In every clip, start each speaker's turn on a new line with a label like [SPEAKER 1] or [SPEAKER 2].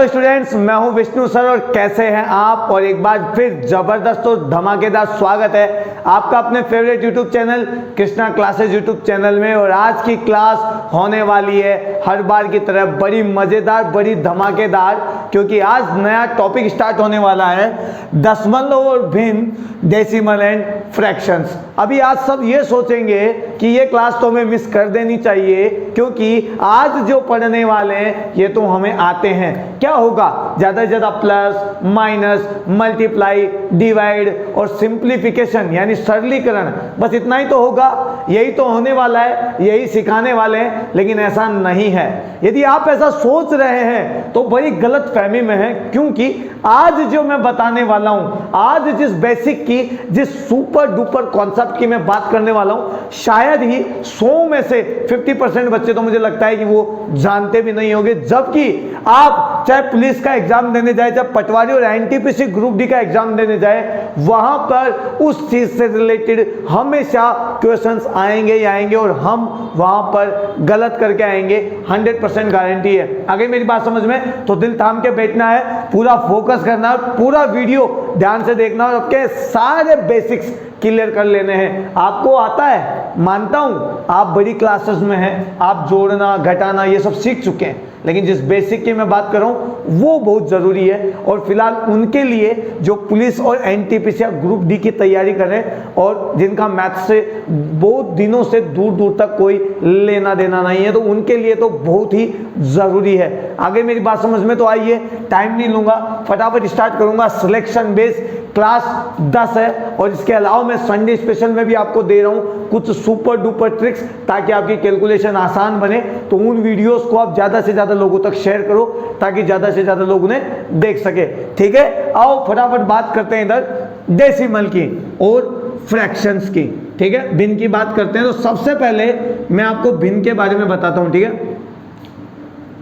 [SPEAKER 1] Hello students, मैं हूं Vishnu sir और कैसे हैं आप। और एक बार फिर जबरदस्त और धमाकेदार स्वागत है आपका अपने favourite YouTube channel Krishna classes YouTube channel में। और आज की क्लास होने वाली है हर बार की तरह बड़ी मजेदार, बड़ी धमाकेदार, क्योंकि आज नया टॉपिक स्टार्ट होने वाला है दशमलव और भिन्न, डेसिमल एंड फ्रैक्शंस। अभी आज सब ये सोचेंगे कि ये क्लास तो हमें मिस कर देनी चाहिए, क्योंकि आज जो पढ़ने वाले हैं ये तो हमें आते हैं। क्या होगा, ज्यादा से ज्यादा प्लस, माइनस, मल्टीप्लाई, डिवाइड और सिंप्लीफिकेशन यानी सरलीकरण, बस इतना ही तो होगा। यही तो होने वाला है, यही सिखाने वाले हैं, लेकिन ऐसा नहीं है। यदि आप ऐसा सोच रहे हैं तो बड़ी गलत फहमी में है, क्योंकि आज जो मैं बताने वाला हूं, आज जिस बेसिक की, जिस सुपर डुपर कॉन्सेप्ट की मैं बात करने वाला हूं, शायद ही 100 में से 50% बच्चे तो मुझे लगता है कि वो जानते भी नहीं होंगे। जबकि आप चाहे पुलिस का एग्जाम देने जाए, चाहे पटवारी और एनटीपीसी ग्रुप डी का एग्जाम देने जाए, वहां पर उस चीज से रिलेटेड हमेशा क्वेश्चंस आएंगे ही आएंगे और हम वहां पर गलत करके आएंगे, 100% गारंटी है। आगे मेरी बात समझ में, तो दिल थाम के बैठना है, पूरा फोकस करना है, पूरा वीडियो ध्यान से देखना और आपके सारे बेसिक्स क्लियर कर लेने हैं। आपको आता है, मानता हूं, आप बड़ी क्लासेस में हैं, आप जोड़ना घटाना ये सब सीख चुके हैं, लेकिन जिस बेसिक की मैं बात कर रहा हूं वो बहुत जरूरी है। और फिलहाल उनके लिए जो पुलिस और एनटीपीसी या ग्रुप डी की तैयारी कर रहे हैं और जिनका मैथ से बहुत दिनों से दूर दूर तक कोई लेना देना नहीं है, तो उनके लिए तो बहुत ही जरूरी है। आगे मेरी बात समझ में तो आई है, टाइम नहीं लूंगा, फटाफट स्टार्ट करूंगा। सिलेक्शन बेस क्लास 10 है और इसके अलावा मैं संडे स्पेशल में भी आपको दे रहा हूं कुछ सुपर डुपर ट्रिक्स, ताकि आपकी कैलकुलेशन आसान बने। तो उन वीडियोस को आप ज्यादा से ज्यादा लोगों तक शेयर करो, ताकि ज्यादा से ज्यादा लोग उन्हें देख सके। ठीक है, आओ फटाफट बात करते हैं इधर डेसिमल की और फ्रैक्शंस की। ठीक है, भिन्न की बात करते हैं। तो सबसे पहले मैं आपको भिन्न के बारे में बताता हूं। ठीक है,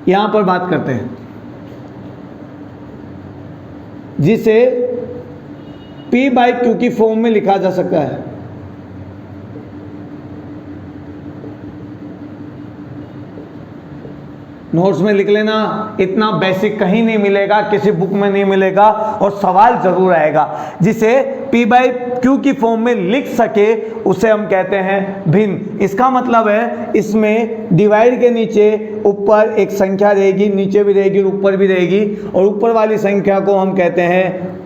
[SPEAKER 1] यहां पर बात करते हैं, जिसे P/Q की फॉर्म में लिखा जा सकता है। नोट्स में लिख लेना, इतना बेसिक कहीं नहीं मिलेगा, किसी बुक में नहीं मिलेगा, और सवाल जरूर आएगा। जिसे P/Q की फॉर्म में लिख सके उसे हम कहते हैं भिन्न। इसका मतलब है इसमें डिवाइड के नीचे ऊपर एक संख्या रहेगी, नीचे भी रहेगी और ऊपर भी रहेगी, और ऊपर वाली संख्या को हम कहते हैं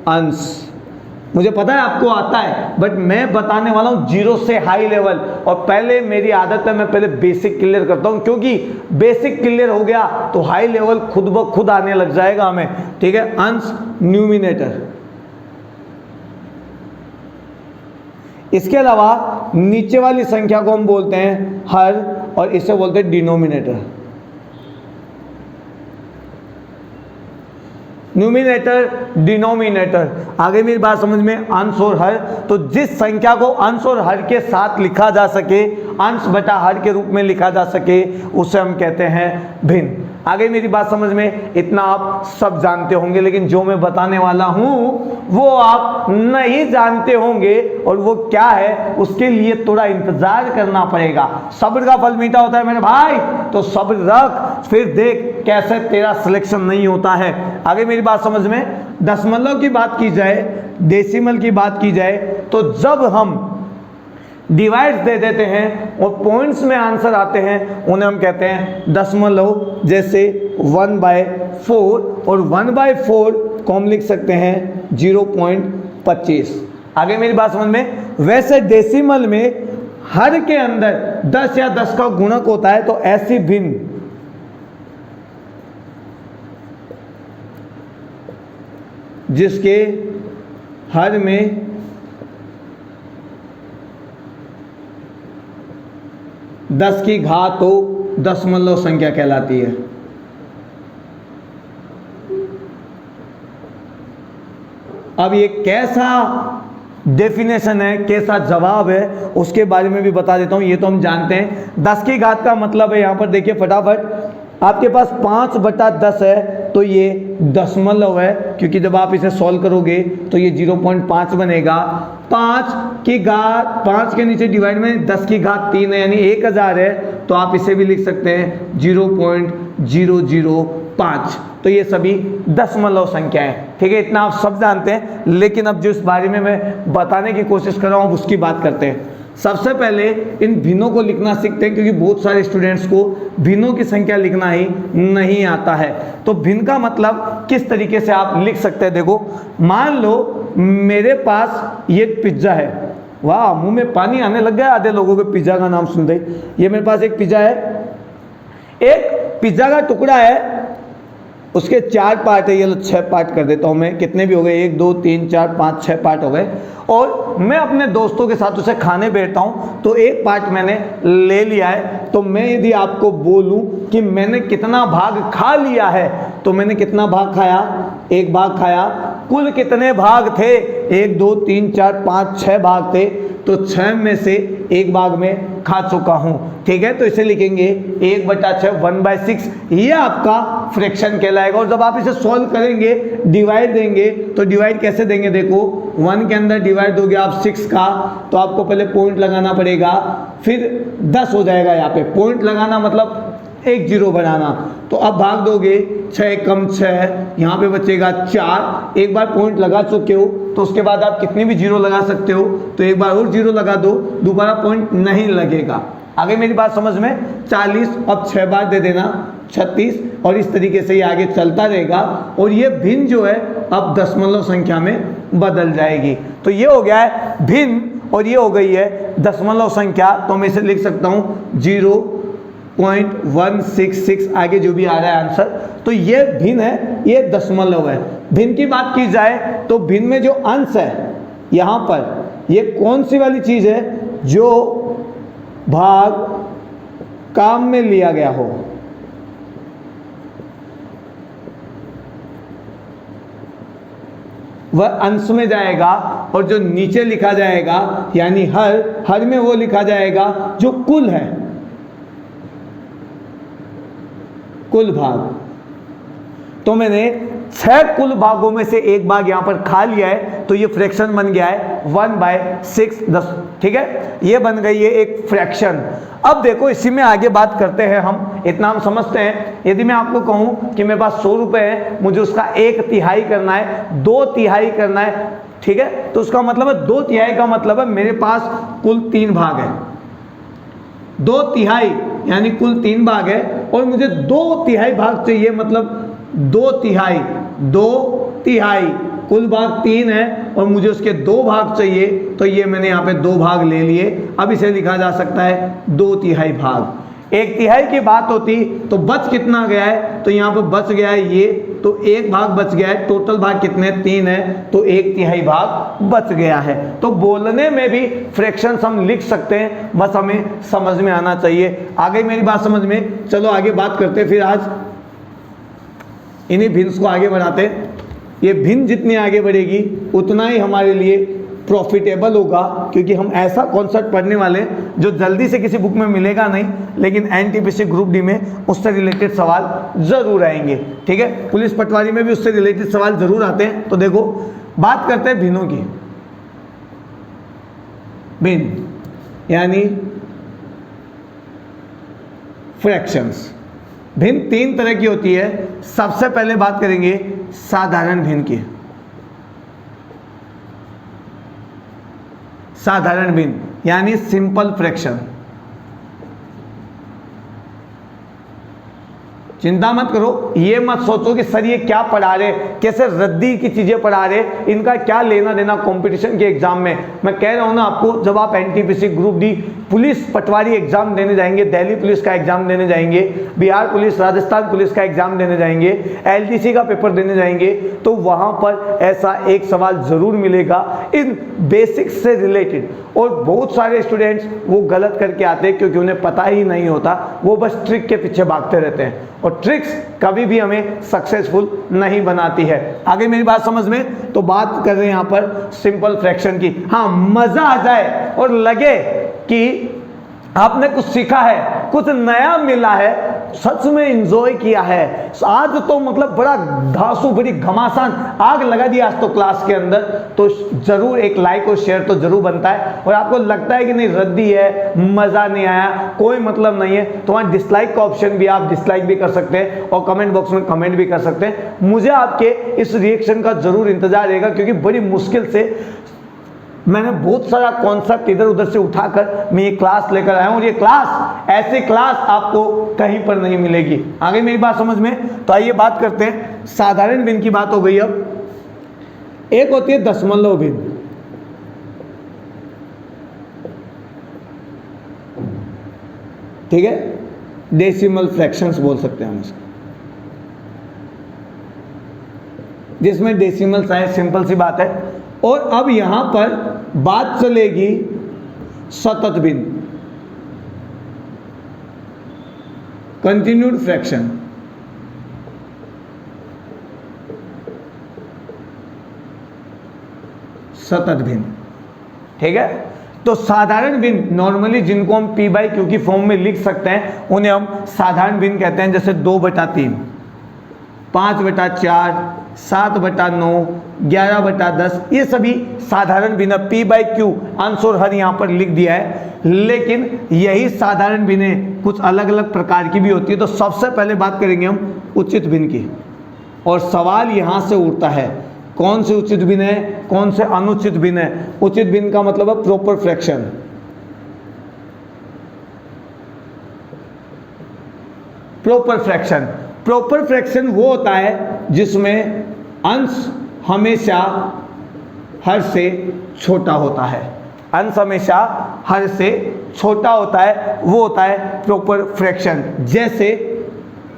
[SPEAKER 1] अंश। मुझे पता है आपको आता है, बट मैं बताने वाला हूं जीरो से हाई लेवल। और पहले मेरी आदत है, मैं पहले बेसिक क्लियर करता हूं, क्योंकि बेसिक क्लियर हो गया तो हाई लेवल खुद ब खुद आने लग जाएगा हमें। ठीक है, अंश न्यूमिनेटर। इसके अलावा नीचे वाली संख्या को हम बोलते हैं हर, और इसे बोलते हैं डिनोमिनेटर। Numerator, denominator. आगे मेरी बात समझ में, अंश और हर। तो जिस संख्या को अंश और हर के साथ लिखा जा सके, अंश बटा हर के रूप में लिखा जा सके, उसे हम कहते हैं भिन्न। आगे मेरी बात समझ में, इतना आप सब जानते होंगे, लेकिन जो मैं बताने वाला हूं वो आप नहीं जानते होंगे, और वो क्या है उसके लिए थोड़ा इंतजार करना पड़ेगा। सब्र का फल मीठा होता है मेरे भाई, तो सब्र रख, फिर देख कैसे तेरा सिलेक्शन नहीं होता है। आगे मेरी बात समझ में, दशमलव की बात की जाए, डेसिमल की बात की जाए, तो जब हम डिवाइड्स दे देते हैं और पॉइंट्स में आंसर आते हैं, उन्हें हम कहते हैं दशमलव। जैसे 1/4, और 1/4 को हम लिख सकते हैं 0.25। आगे मेरी बात समझ में। वैसे डेसिमल में हर के अंदर 10 या 10 का गुणक होता है, तो ऐसी भिन्न जिसके हर में 10 की घात हो, दशमलव संख्या कहलाती है। अब ये कैसा डेफिनेशन है, कैसा जवाब है, उसके बारे में भी बता देता हूं। ये तो हम जानते हैं, 10 की घात का मतलब है, यहां पर देखिए फटाफट, आपके पास 5/10 है, तो ये दशमलव है, क्योंकि जब आप इसे सॉल्व करोगे तो ये 0.5 बनेगा। 5 की घात, 5 के नीचे डिवाइड में 10 की घात 3 है, यानी 1000 है, तो आप इसे भी लिख सकते हैं 0.00 5। तो ये सभी दशमलव संख्याएं, ठीक है, इतना आप सब जानते हैं। लेकिन अब जो इस बारे में मैं बताने की कोशिश कर रहा हूँ उसकी बात करते हैं। सबसे पहले इन भिन्नों को लिखना सीखते हैं, क्योंकि बहुत सारे स्टूडेंट्स को भिन्नों की संख्या लिखना ही नहीं आता है। तो भिन्न का मतलब किस तरीके से आप लिख सकते हैं, देखो मान लो मेरे पास ये पिज्ज़ा है। वाह, मुंह में पानी आने लग गया आधे लोगों के पिज्ज़ा का नाम सुनते ही। ये मेरे पास एक पिज्ज़ा है, एक पिज्ज़ा का टुकड़ा है, उसके 4 पार्ट है, ये लो 6 पार्ट कर देता हूँ मैं। कितने भी हो गए, 1 2 3 4 5 6 पार्ट हो गए। और मैं अपने दोस्तों के साथ उसे खाने बैठता हूँ, तो एक पार्ट मैंने ले लिया है। तो मैं यदि आपको बोलूँ कि मैंने कितना भाग खा लिया है, तो मैंने कितना भाग खाया, 1 भाग खाया। कुल कितने भाग थे, 1 2 3 4 5 6 भाग थे, तो 6 में से 1 भाग में खा चुका हूँ, ठीक है। तो इसे लिखेंगे 1/6 1/6, ये आपका फ्रैक्शन कहलाएगा। और जब आप इसे सॉल्व करेंगे, डिवाइड देंगे, तो डिवाइड कैसे देंगे, देखो 1 के अंदर डिवाइड दोगे आप 6 का, तो आपको पहले पॉइंट लगाना पड़ेगा, फिर 10 हो जाएगा। यहाँ पे पॉइंट लगाना मतलब एक 0 बनाना। तो अब भाग दोगे, 6 कम 6, यहाँ पे बचेगा 4। एक बार पॉइंट लगा चुके हो, तो उसके बाद आप कितनी भी 0 लगा सकते हो। तो एक बार और 0 लगा दो, दोबारा पॉइंट नहीं लगेगा। आगे मेरी बात समझ में, 40 अब 6 बार दे देना, 36, और इस तरीके से ये आगे चलता रहेगा। और ये भिन्न जो है अब दशमलव संख्या में बदल जाएगी। तो ये हो गया है भिन्न, और ये हो गई है दशमलव संख्या। तो मैं इसे लिख सकता हूँ 0.166, आगे जो भी आ रहा है आंसर। तो ये भिन्न है, ये दशमलव है। भिन्न की बात की जाए तो भिन्न में जो अंश है यहाँ पर, ये कौन सी वाली चीज़ है, जो भाग काम में लिया गया हो, वह अंश में जाएगा। और जो नीचे लिखा जाएगा यानी हर में वो लिखा जाएगा जो कुल है, कुल भाग। तो मैंने 6 कुल भागों में से 1 भाग यहां पर खा लिया है, तो ये फ्रैक्शन बन गया है 1/6, 10, ठीक है। ये बन गई है एक फ्रैक्शन। अब देखो इसी में आगे बात करते हैं हम, इतना हम समझते हैं। यदि मैं आपको कहूं कि मेरे पास 100 रुपए है, मुझे उसका 1/3 करना है, 2/3 करना है, ठीक है। तो उसका मतलब है 2/3 का मतलब है मेरे पास कुल 3 भाग है, 2/3 यानी कुल 3 भाग है, और मुझे 2/3 भाग चाहिए, मतलब 2/3 कुल भाग 3 है और मुझे उसके 2 भाग चाहिए। तो ये मैंने यहाँ पे 2 भाग ले लिए। अब इसे लिखा जा सकता है 2/3 भाग। 1/3 की बात होती तो बच कितना गया है, तो यहाँ पे बच गया है ये, तो 1 भाग बच गया है। टोटल भाग कितने, 3 है, तो 1/3 भाग बच गया है। तो बोलने में भी फ्रैक्शंस हम लिख सकते हैं, बस हमें समझ में आना चाहिए। आगे मेरी बात समझ में, चलो आगे बात करते हैं। फिर आज इन्हीं भिन्स को आगे बढ़ाते हैं। ये भिन्न जितनी आगे बढ़ेगी उतना ही हमारे लिए प्रॉफिटेबल होगा, क्योंकि हम ऐसा कॉन्सेप्ट पढ़ने वाले हैं जो जल्दी से किसी बुक में मिलेगा नहीं, लेकिन एनटीपीसी ग्रुप डी में उससे रिलेटेड सवाल जरूर आएंगे, ठीक है। पुलिस पटवारी में भी उससे रिलेटेड सवाल जरूर आते हैं। तो देखो बात करते हैं भिन्नों की। भिन्न यानी फ्रैक्शंस। भिन्न 3 तरह की होती है। सबसे पहले बात करेंगे साधारण भिन्न की। साधारण भिन्न यानी सिंपल फ्रैक्शन। चिंता मत करो, ये मत सोचो कि सर ये क्या पढ़ा रहे, कैसे रद्दी की चीजें पढ़ा रहे, इनका क्या लेना देना कंपटीशन के एग्जाम में। मैं कह रहा हूं ना आपको, जब आप एनटीपीसी ग्रुप डी पुलिस पटवारी एग्जाम देने जाएंगे, दिल्ली पुलिस का एग्जाम देने जाएंगे, बिहार पुलिस, राजस्थान पुलिस का एग्जाम देने जाएंगे, एलटीसी का पेपर देने जाएंगे, तो वहां पर ऐसा एक सवाल जरूर मिलेगा इन बेसिक्स से रिलेटेड। और बहुत सारे स्टूडेंट्स वो गलत करके आते हैं, क्योंकि उन्हें पता ही नहीं होता, वो बस ट्रिक के पीछे भागते रहते हैं, और ट्रिक्स कभी भी हमें सक्सेसफुल नहीं बनाती है। आगे मेरी बात समझ में, तो बात कर रहे हैं यहाँ पर सिंपल फ्रैक्शन की। हाँ, मजा आ जाए और लगे कि आपने कुछ सीखा है, कुछ नया मिला है, सच में एंजॉय किया है। आज तो मतलब बड़ा घासू, बड़ी घमासान आग लगा दी आज तो क्लास के अंदर। तो जरूर एक लाइक और शेयर तो जरूर बनता है। और आपको लगता है कि नहीं रद्दी है, मजा नहीं आया, कोई मतलब नहीं है, तो वहां डिसलाइक का ऑप्शन भी, आप डिसलाइक भी कर सकते हैं और कमेंट बॉक्स में कमेंट भी कर सकते हैं। मुझे आपके इस रिएक्शन का जरूर इंतजार रहेगा, क्योंकि बड़ी मुश्किल से मैंने बहुत सारा कॉन्सेप्ट इधर उधर से उठाकर मैं ये क्लास लेकर आया हूं। और ये क्लास, ऐसी क्लास आपको कहीं पर नहीं मिलेगी। आगे मेरी बात समझ में? तो आइए बात करते हैं। साधारण भिन्न की बात हो गई। अब एक होती है दशमलव भिन्न। ठीक है, डेसिमल फ्रैक्शंस बोल सकते हैं हम इसको, जिसमें डेसिमल्स आए, सिंपल सी बात है। और अब यहां पर बात चलेगी सतत भिन्न, कंटिन्यूड फ्रैक्शन। सतत भिन्न, ठीक है। तो साधारण भिन्न नॉर्मली जिनको हम पी बाई क्यू की फॉर्म में लिख सकते हैं उन्हें हम साधारण भिन्न कहते हैं। जैसे 2/3, 5/4, 7/9, 11/10, ये सभी साधारण भिन्न पी बाई क्यू अंश और हर यहां पर लिख दिया है। लेकिन यही साधारण भिन्न कुछ अलग अलग प्रकार की भी होती है। तो सबसे पहले बात करेंगे हम उचित भिन्न की। और सवाल यहां से उठता है, कौन से उचित भिन्न है, कौन से अनुचित भिन्न है। उचित भिन्न का मतलब है proper fraction. Proper fraction, proper fraction वो होता है जिसमें अंश हमेशा हर से छोटा होता है। अंश हमेशा हर से छोटा होता है, वो होता है प्रॉपर फ्रैक्शन। जैसे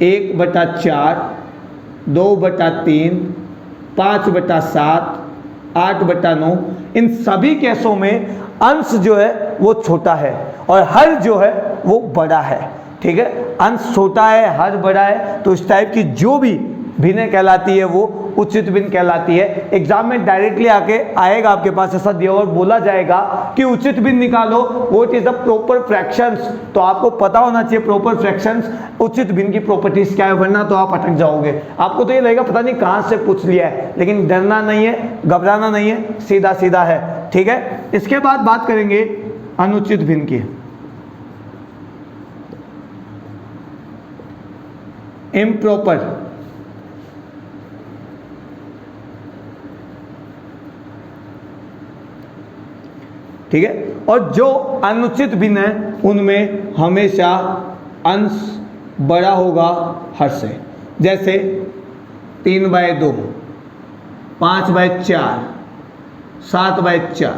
[SPEAKER 1] 1/4, 2/3, 5/7, 8/9, इन सभी केसों में अंश जो है वो छोटा है और हर जो है वो बड़ा है। ठीक है, अंश छोटा है, हर बड़ा है, तो इस टाइप की जो भी भिन्न कहलाती है वो उचित भिन्न कहलाती है। एग्जाम में डायरेक्टली आके आएगा आपके पास ऐसा दिया और बोला जाएगा कि उचित भिन्न निकालो, what is the proper fractions. तो आपको पता होना चाहिए प्रॉपर फ्रैक्शंस, उचित भिन्न की प्रॉपर्टीज क्या है, वरना तो आप अटक जाओगे। आपको तो ये लगेगा पता नहीं कहां से पूछ लिया है, लेकिन डरना नहीं है, घबराना नहीं है, सीधा सीधा है। ठीक है, इसके बाद बात करेंगे अनुचित भिन्न की। इम्प्रॉपर, ठीक है। और जो अनुचित भिन्न है उनमें हमेशा अंश बड़ा होगा हर से। जैसे 3/2, 5/4, 7/4,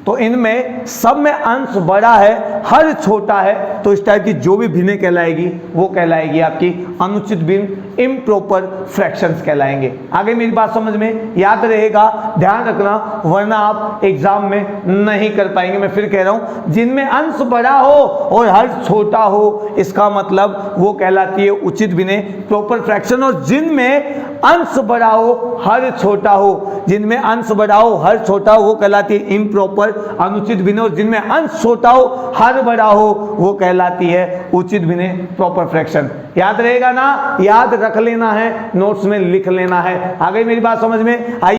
[SPEAKER 1] तो इनमें सब में अंश बड़ा है, हर छोटा है, तो इस टाइप की जो भी भिन्न कहलाएगी वो कहलाएगी आपकी अनुचित भिन्न, इम्प्रॉपर फ्रैक्शंस कहलाएंगे। आगे मेरी बात समझ में याद रहेगा, ध्यान रखना, वरना आप एग्जाम में नहीं कर पाएंगे। मैं फिर कह रहा हूं, जिनमें अंश बड़ा हो और हर छोटा हो, इसका मतलब वो कहलाती है उचित भिन्न, प्रॉपर फ्रैक्शन। और जिनमें अंश बड़ा हो, हर छोटा हो, जिनमें अंश बड़ा हो, हर छोटा हो, वो कहलाती है इम्प्रॉपर, अनुचित भिन्न। और जिनमें अंश छोटा हो, हर बड़ा हो, वो कहलाती है उचित भिन्न, प्रॉपर फ्रैक्शन। याद रहेगा ना, याद रख लेना है, नोट्स में लिख लेना है। आगे मेरी बात समझ में आई?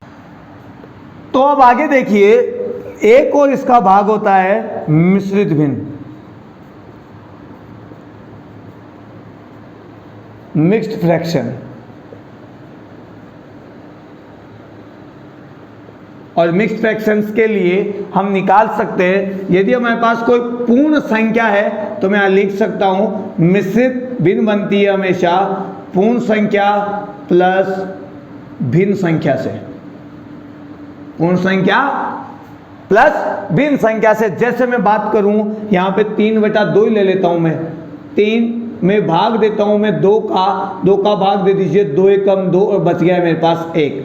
[SPEAKER 1] तो अब आगे देखिए, एक और इसका भाग होता है मिश्रित भिन्न, मिक्स्ड फ्रैक्शन। और मिक्स्ड फ्रैक्शंस के लिए हम निकाल सकते हैं, यदि हमारे पास कोई पूर्ण संख्या है तो मैं लिख सकता हूं मिश्रित भिन्न बनती है हमेशा पूर्ण संख्या प्लस भिन्न संख्या से। पूर्ण संख्या प्लस भिन्न संख्या से। जैसे मैं बात करूं यहां पे 3/2 ले लेता हूं मैं, 3 में भाग देता हूं मैं 2 का भाग दे दीजिए, 2 एकम 2 और बच गया मेरे पास 1।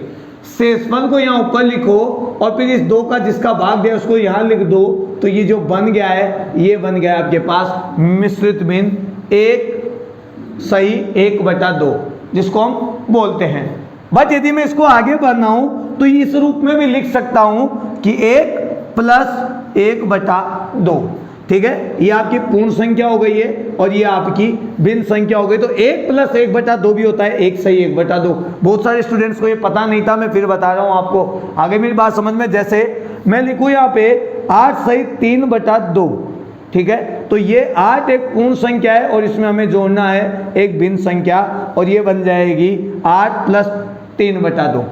[SPEAKER 1] शेषफल को यहाँ ऊपर लिखो और फिर इस 2 का जिसका भाग दिया उसको यहाँ लिख दो, तो ये जो बन गया है ये बन गया आपके पास मिश्रित भिन्न, 1/2 जिसको हम बोलते हैं। बट यदि मैं इसको आगे बढ़ाऊं तो इस रूप में भी लिख सकता हूं कि 1 + 1/2। ठीक है, ये आपकी पूर्ण संख्या हो गई है और ये आपकी भिन्न संख्या हो गई। तो 1 + 1/2 भी होता है 1 सही 1/2। बहुत सारे स्टूडेंट्स को ये पता नहीं था, मैं फिर बता रहा हूँ आपको। आगे मेरी बात समझ में, जैसे मैं लिखूँ यहाँ पे 8 सही 3/2, ठीक है, तो ये 8 एक पूर्ण संख्या है और इसमें हमें जोड़ना है एक भिन्न संख्या और ये बन जाएगी 8 + 3/2,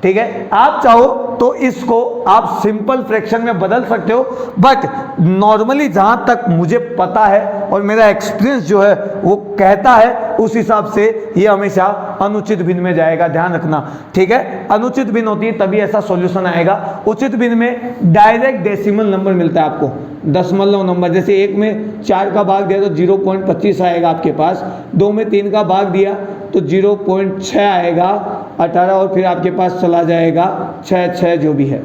[SPEAKER 1] ठीक है। आप चाहो तो इसको आप सिंपल फ्रैक्शन में बदल सकते हो, बट नॉर्मली जहां तक मुझे पता है और मेरा एक्सपीरियंस जो है वो कहता है, उस हिसाब से ये हमेशा अनुचित भिन्न में जाएगा, ध्यान रखना, ठीक है। अनुचित भिन्न होती है तभी ऐसा सॉल्यूशन आएगा। उचित भिन्न में डायरेक्ट डेसिमल नंबर मिलता है आपको, दशमलव नंबर। जैसे 1 में 4 का भाग दिया तो 0.25 आएगा आपके पास, 2 में 3 का भाग दिया तो 0.6 आएगा, 18 और फिर आपके पास चला जाएगा 6 जो भी है।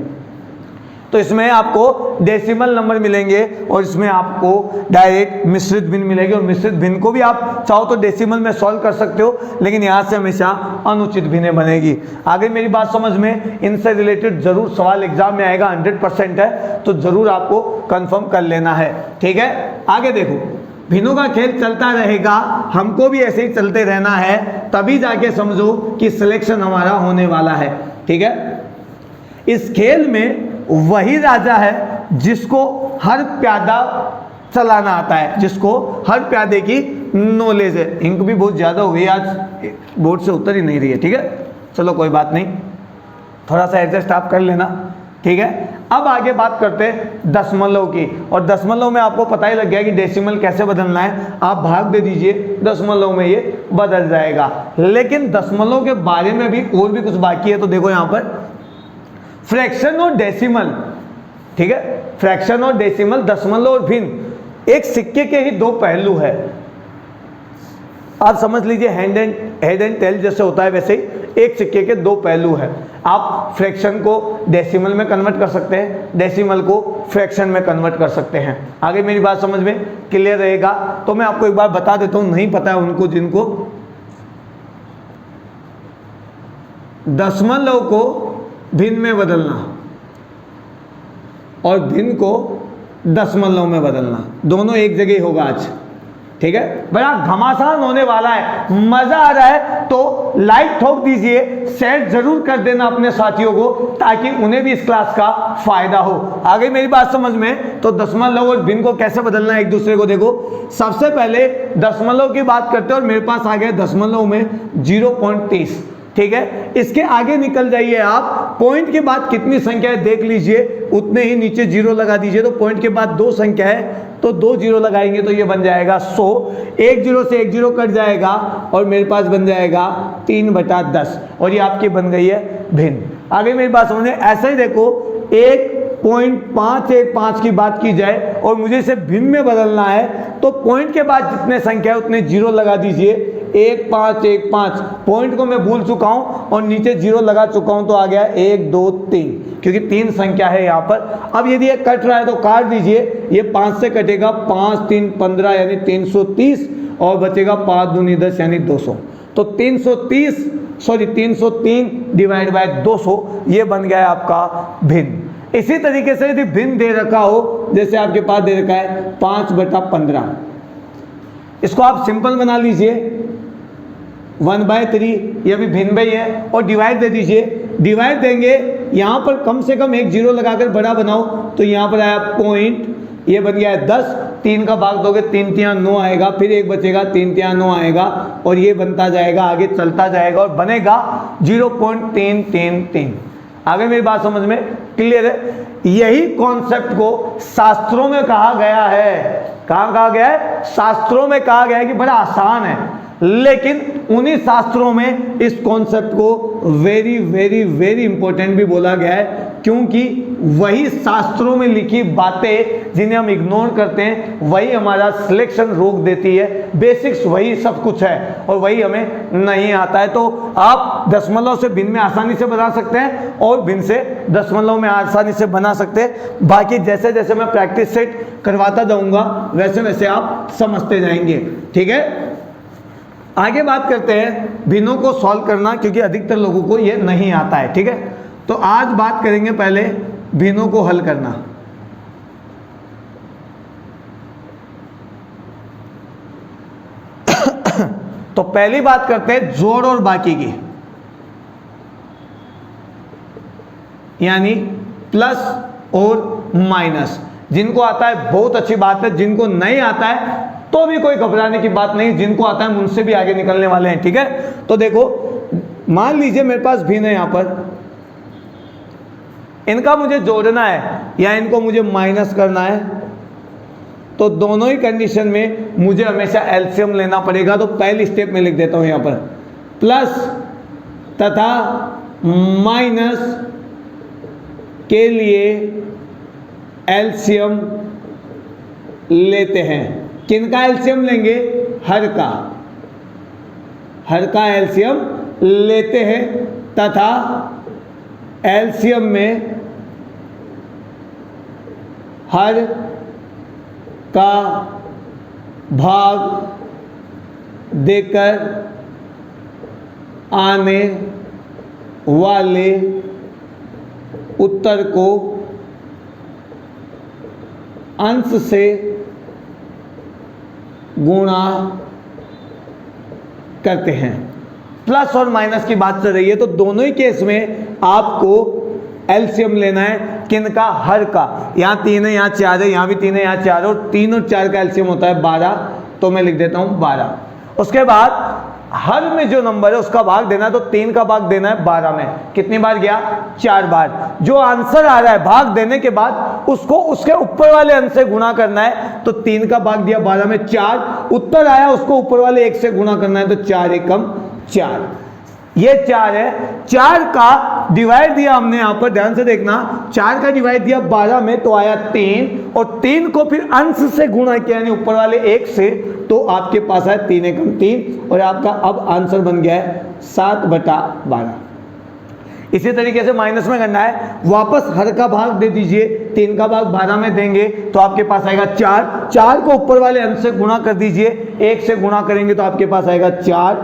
[SPEAKER 1] तो इसमें आपको डेसिमल नंबर मिलेंगे और इसमें आपको डायरेक्ट मिश्रित भिन्न मिलेगी। और मिश्रित भिन्न को भी आप चाहो तो डेसिमल में सॉल्व कर सकते हो, लेकिन यहाँ से हमेशा अनुचित भिन्न बनेगी। आगे मेरी बात समझ में, इनसे रिलेटेड जरूर सवाल एग्जाम में आएगा, 100% है, तो जरूर आपको कंफर्म कर लेना है, ठीक है। आगे देखो, भिन्नों का खेल चलता रहेगा, हमको भी ऐसे ही चलते रहना है, तभी जाके समझो कि सिलेक्शन हमारा होने वाला है, ठीक है। इस खेल में वही राजा है जिसको हर प्यादा चलाना आता है, जिसको हर प्यादे की नॉलेज है। इंक भी बहुत ज़्यादा हो गई आज, बोर्ड से उतर ही नहीं रही है, ठीक है, चलो कोई बात नहीं, थोड़ा सा एडजस्ट आप कर लेना, ठीक है। अब आगे बात करते हैं दशमलव की, और दशमलव में आपको पता ही लग गया कि डेसिमल कैसे बदलना है। आप भाग दे दीजिए, दशमलव में ये बदल जाएगा। लेकिन दशमलव के बारे में भी और भी कुछ बाकी है। तो देखो यहाँ पर फ्रैक्शन और डेसिमल, ठीक है, फ्रैक्शन और डेसिमल, दशमलव और भिन्न एक सिक्के के ही दो पहलू है। आप समझ लीजिए हेड एंड टेल जैसे होता है, वैसे ही एक सिक्के के दो पहलू है। आप फ्रैक्शन को डेसिमल में कन्वर्ट कर सकते हैं, डेसिमल को फ्रैक्शन में कन्वर्ट कर सकते हैं। आगे मेरी बात समझ में क्लियर रहेगा। तो मैं आपको एक बार बता देता हूं, नहीं पता है उनको जिनको, दशमलव को भिन्न में बदलना और भिन्न को दशमलव में बदलना, दोनों एक जगह ही होगा आज, ठीक है। बड़ा घमासान होने वाला है, मजा आ रहा है तो लाइक ठोक दीजिए, शेयर जरूर कर देना अपने साथियों को, ताकि उन्हें भी इस क्लास का फायदा हो। आगे मेरी बात समझ में, तो दशमलव और भिन्न को कैसे बदलना है एक दूसरे को देखो। सबसे पहले दशमलव की बात करते हैं और मेरे पास आ गया दशमलव में 0.30, ठीक है। इसके आगे निकल जाइए आप, पॉइंट के बाद कितनी संख्या है देख लीजिए, उतने ही नीचे जीरो लगा दीजिए। तो पॉइंट के बाद 2 संख्या है तो 2 जीरो लगाएंगे तो ये बन जाएगा 100, 1 जीरो से 1 जीरो कट जाएगा और मेरे पास बन जाएगा 3/10, और ये आपकी बन गई है भिन्न। आगे मेरी बात समझिए, ऐसे ही देखो 1.515 की बात की जाए और मुझे इसे भिन्न में बदलना है, तो पॉइंट के बाद जितने संख्या है उतने जीरो लगा दीजिए। 1515 पॉइंट को मैं भूल चुका हूं और नीचे जीरो लगा चुका हूं, तो आ गया 1 2 3, क्योंकि 3 संख्या है यहाँ पर। अब यदि ये कट रहा है तो काट दीजिए, ये 5 से कटेगा, 5 3 15 यानी 330, और बचेगा 5 दूनी 10 यानी 200। तो 303 डिवाइड बाय 200, ये बन गया है आपका भिन्न। इसी तरीके से यदि भिन्न दे रखा हो, जैसे आपके पास दे रखा है 5/15, इसको आप सिंपल बना लीजिए 1/3, ये भी भिन्न में ही है, और डिवाइड दे दीजिए। डिवाइड देंगे, यहाँ पर कम से कम 1 जीरो लगाकर बड़ा बनाओ, तो यहाँ पर आया पॉइंट, ये बन गया है 10, 3 का भाग दोगे 3 3 9 आएगा, फिर 1 बचेगा 3 3 9 आएगा, और ये बनता जाएगा, आगे चलता जाएगा और बनेगा 0.333। आगे मेरी बात समझ में क्लियर है। यही कॉन्सेप्ट को शास्त्रों में कहा गया है। कहाँ कहा गया है? शास्त्रों में कहा गया है कि बड़ा आसान है, लेकिन उन्हीं शास्त्रों में इस कॉन्सेप्ट को वेरी वेरी वेरी इंपॉर्टेंट भी बोला गया है, क्योंकि वही शास्त्रों में लिखी बातें जिन्हें हम इग्नोर करते हैं, वही हमारा सिलेक्शन रोक देती है। बेसिक्स वही सब कुछ है और वही हमें नहीं आता है। तो आप दशमलव से भिन्न में आसानी से बना सकते हैं और भिन्न से दशमलव में आसानी से बना सकते हैं। बाकी जैसे जैसे मैं प्रैक्टिस सेट करवाता जाऊंगा वैसे वैसे आप समझते जाएंगे, ठीक है। आगे बात करते हैं भिन्नों को सॉल्व करना, क्योंकि अधिकतर लोगों को ये नहीं आता है, ठीक है। तो आज बात करेंगे पहले भिन्नों को हल करना। पहली बात करते हैं जोड़ और बाकी की, यानी प्लस और माइनस। जिनको आता है बहुत अच्छी बात है, जिनको नहीं आता है तो भी कोई घबराने की बात नहीं, जिनको आता है उनसे भी आगे निकलने वाले हैं, ठीक है। तो देखो मान लीजिए मेरे पास भिन्न है, यहां पर इनका मुझे जोड़ना है या इनको मुझे माइनस करना है, तो दोनों ही कंडीशन में मुझे हमेशा एलसीएम लेना पड़ेगा। तो पहली स्टेप में लिख देता हूं यहां पर प्लस तथा माइनस के लिए एलसीएम लेते हैं। किनका एलसीएम लेंगे? हर का एलसीएम लेते हैं तथा एलसीएम में हर का भाग देकर आने वाले उत्तर को अंश से गुणा करते हैं। प्लस और माइनस की बात चल रही है, तो दोनों ही केस में आपको एलसीएम लेना है। किनका? हर का। यहाँ 3 है, यहाँ 4 है, यहाँ भी 3 है, यहाँ 4 है, और 3 और 4 का एलसीएम होता है 12, तो मैं लिख देता हूँ 12। उसके बाद हर में जो नंबर है उसका भाग देना है, तो 3 का भाग देना है 12 में। कितनी बार गया? 4 बार। जो आंसर आ रहा है भाग देने के बाद उसको उसके ऊपर वाले अंश से गुणा करना है, तो 3 का भाग दिया 12 में 4, उत्तर आया उसको ऊपर वाले 1 से गुणा करना है, तो 4 एकम 4, ये 4 है। 4 का डिवाइड दिया हमने यहां पर, ध्यान से देखना, 4 का डिवाइड दिया 12 में तो आया 3, और 3 को फिर अंश से गुणा किया यानी ऊपर वाले 1 से, तो आपके पास है 3 एकम 3, और आपका अब आंसर बन गया है 7/12। इसी तरीके से माइनस में करना है, वापस हर का भाग दे दीजिए, 3 का भाग 12 में देंगे तो आपके पास आएगा 4, 4 को ऊपर वाले अंश से गुणा कर दीजिए, 1 से गुणा करेंगे तो आपके पास आएगा 4,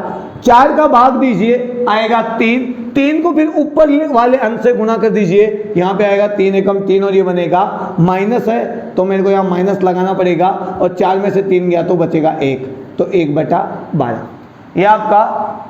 [SPEAKER 1] 4 का भाग दीजिए आएगा 3, 3 को फिर ऊपर वाले अंश से गुणा कर दीजिए, यहाँ पे आएगा 3 एकम 3, और ये बनेगा माइनस है तो मेरे को यहाँ माइनस लगाना पड़ेगा, और 4 में से 3 गया तो बचेगा 1, तो 1/12। ये आपका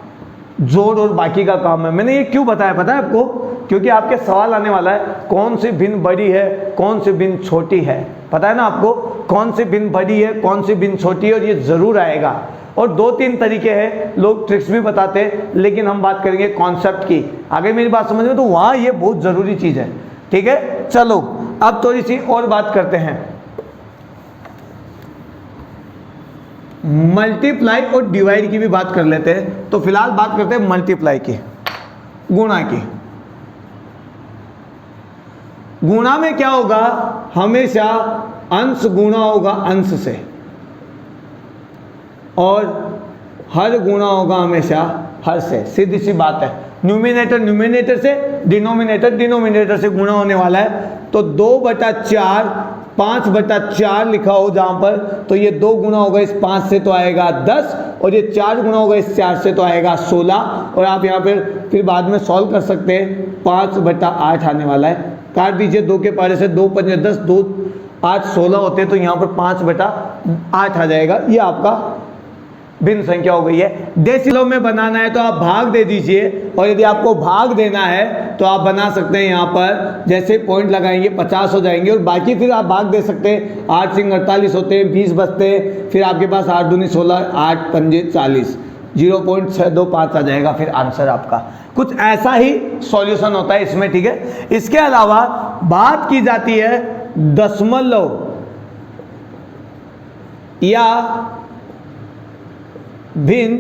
[SPEAKER 1] जोड़ और बाकी का काम है। मैंने ये क्यों बताया पता है आपको? क्योंकि आपके सवाल आने वाला है कौन सी भिन्न बड़ी है, कौन सी भिन्न छोटी है। पता है ना आपको कौन सी भिन्न बड़ी है, कौन सी भिन्न छोटी है, और ये जरूर आएगा। और 2-3 तरीके हैं, लोग ट्रिक्स भी बताते हैं, लेकिन हम बात करेंगे कॉन्सेप्ट की। आगे मेरी बात समझ में, तो वहां ये बहुत जरूरी चीज है, ठीक है। चलो अब थोड़ी सी और बात करते हैं, मल्टीप्लाई और डिवाइड की भी बात कर लेते हैं। तो फिलहाल बात करते हैं मल्टीप्लाई की, गुणा की। गुणा में क्या होगा? हमेशा अंश गुणा होगा अंश से, और हर गुणा होगा हमेशा हर से। सीधी सी बात है, न्यूमिनेटर न्यूमिनेटर से, डिनोमिनेटर डिनोमिनेटर से गुणा होने वाला है। तो 2/4 5/4 लिखा हो जहां पर, तो ये 2 गुना होगा इस 5 से तो आएगा 10, और ये 4 गुना होगा इस 4 से तो आएगा 16। और आप यहाँ पर फिर बाद में सॉल्व कर सकते हैं, 5/8 आने वाला है। काट दीजिए 2 के पारे से, 2 5 10, 2 8 16 होते हैं, तो यहाँ पर 5/8 आ जाएगा। ये आपका भिन्न संख्या हो गई है। डेसिमल में बनाना है तो आप भाग दे दीजिए, और यदि आपको भाग देना है तो आप बना सकते हैं यहाँ पर, जैसे पॉइंट लगाएंगे 50 हो जाएंगे, और बाकी फिर आप भाग दे सकते हैं। 8 सिंग 48 होते हैं, 20 बचते हैं, फिर आपके पास 8 दूनी 16, 8 पंजे 40, 0.625 आ जाएगा फिर आंसर आपका। कुछ ऐसा ही सॉल्यूशन होता है इसमें, ठीक है। इसके अलावा बात की जाती है दशमलव या भिन्न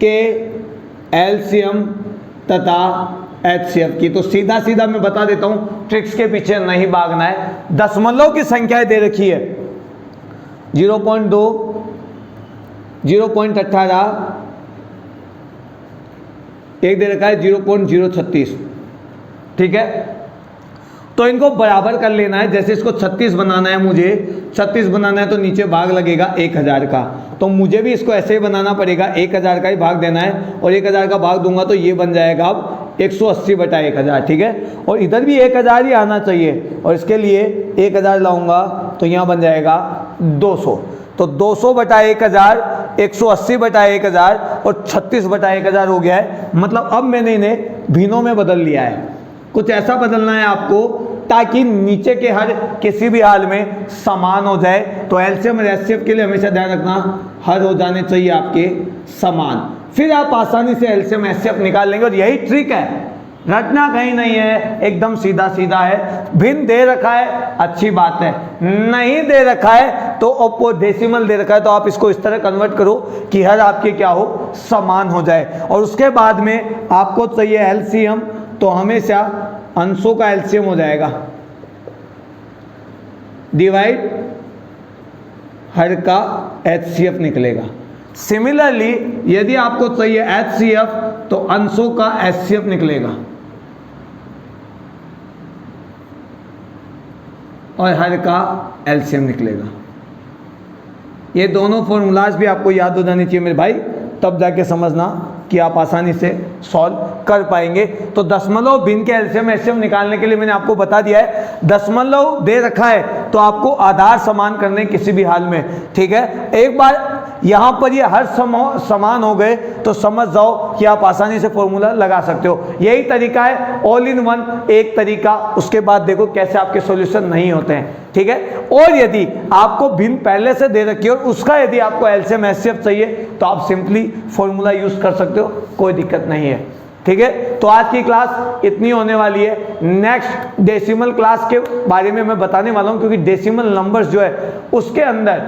[SPEAKER 1] के एलसीएम तथा एचसीएफ की। तो सीधा सीधा मैं बता देता हूं, ट्रिक्स के पीछे नहीं भागना है। दशमलव की संख्याएं दे रखी है 0.2, 0.18, एक दे रखा है 0.036, ठीक है। तो इनको बराबर कर लेना है। जैसे इसको 36 बनाना है, मुझे 36 बनाना है तो नीचे भाग लगेगा 1000 का, तो मुझे भी इसको ऐसे ही बनाना पड़ेगा, 1000 का ही भाग देना है, और 1000 का भाग दूंगा तो ये बन जाएगा अब 180/1000, ठीक है। और इधर भी 1000 ही आना चाहिए, और इसके लिए 1000 लाऊंगा तो यहाँ बन जाएगा 200। तो 200/1000, 180/1000 और 36/1000 हो गया है। मतलब अब मैंने इन्हें भिन्नों में बदल लिया है। कुछ ऐसा बदलना है आपको ताकि नीचे के हर किसी भी हाल में समान हो जाए। तो एलसीएम और एचसीएफ के लिए हमेशा ध्यान रखना हर हो जाने चाहिए आपके समान, फिर आप आसानी से एलसीएम एचसीएफ निकाल लेंगे। और यही ट्रिक है, रटना कहीं नहीं है, एकदम सीधा सीधा है। भिन्न दे रखा है अच्छी बात है, नहीं दे रखा है तो डेसिमल दे रखा है तो आप इसको इस तरह कन्वर्ट करो कि हर आपके क्या हो, समान हो जाए। और उसके बाद में आपको चाहिए एलसीएम, तो हमेशा अंशों का एलसीएम हो जाएगा डिवाइड हर का एचसीएफ निकलेगा। सिमिलरली यदि आपको चाहिए एचसीएफ तो अंशों का एचसीएफ निकलेगा और हर का एलसीएम निकलेगा। ये दोनों फॉर्मूलाज भी आपको याद हो जानी चाहिए मेरे भाई, तब जाके समझना कि आप आसानी से सॉल्व कर पाएंगे। तो दशमलव भिन्न के एलसीएम एचसीएफ निकालने के लिए मैंने आपको बता दिया है, दशमलव दे रखा है तो आपको आधार समान करने किसी भी हाल में, ठीक है। एक बार यहाँ पर ये हर समान हो गए तो समझ जाओ कि आप आसानी से फॉर्मूला लगा सकते हो। यही तरीका है, ऑल इन वन एक तरीका। उसके बाद देखो कैसे आपके सॉल्यूशन नहीं होते हैं, ठीक है। और यदि आपको भिन्न पहले से दे रखी है और उसका यदि आपको एलसीएम एचसीएफ चाहिए तो आप सिंपली फॉर्मूला यूज कर सकते हो, कोई दिक्कत नहीं है, ठीक है। तो आज की क्लास इतनी होने वाली है। नेक्स्ट डेसिमल क्लास के बारे में मैं बताने वाला हूं, क्योंकि डेसिमल नंबर्स जो है उसके अंदर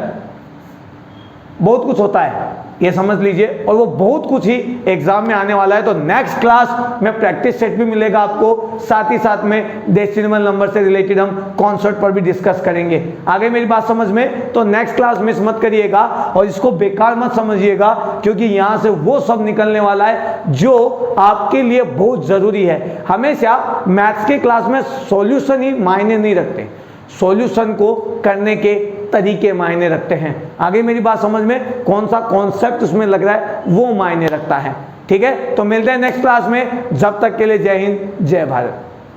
[SPEAKER 1] बहुत कुछ होता है, ये समझ लीजिए, और वो बहुत कुछ ही एग्जाम में आने वाला है। तो नेक्स्ट क्लास में प्रैक्टिस सेट भी मिलेगा आपको, साथ ही साथ में डेसिमल नंबर से रिलेटेड हम कॉन्सेप्ट पर भी डिस्कस करेंगे। आगे मेरी बात समझ में? तो नेक्स्ट क्लास मिस मत करिएगा और इसको बेकार मत समझिएगा, क्योंकि यहाँ से वो सब निकलने वाला है जो आपके लिए बहुत जरूरी है। हमेशा मैथ्स के क्लास में सॉल्यूशन ही मायने नहीं रखते, सॉल्यूशन को करने के तरीके मायने रखते हैं। आगे मेरी बात समझ में? कौन सा कॉन्सेप्ट उसमें लग रहा है वो मायने रखता है, ठीक है। तो मिलते हैं नेक्स्ट क्लास में, जब तक के लिए जय हिंद जय भारत।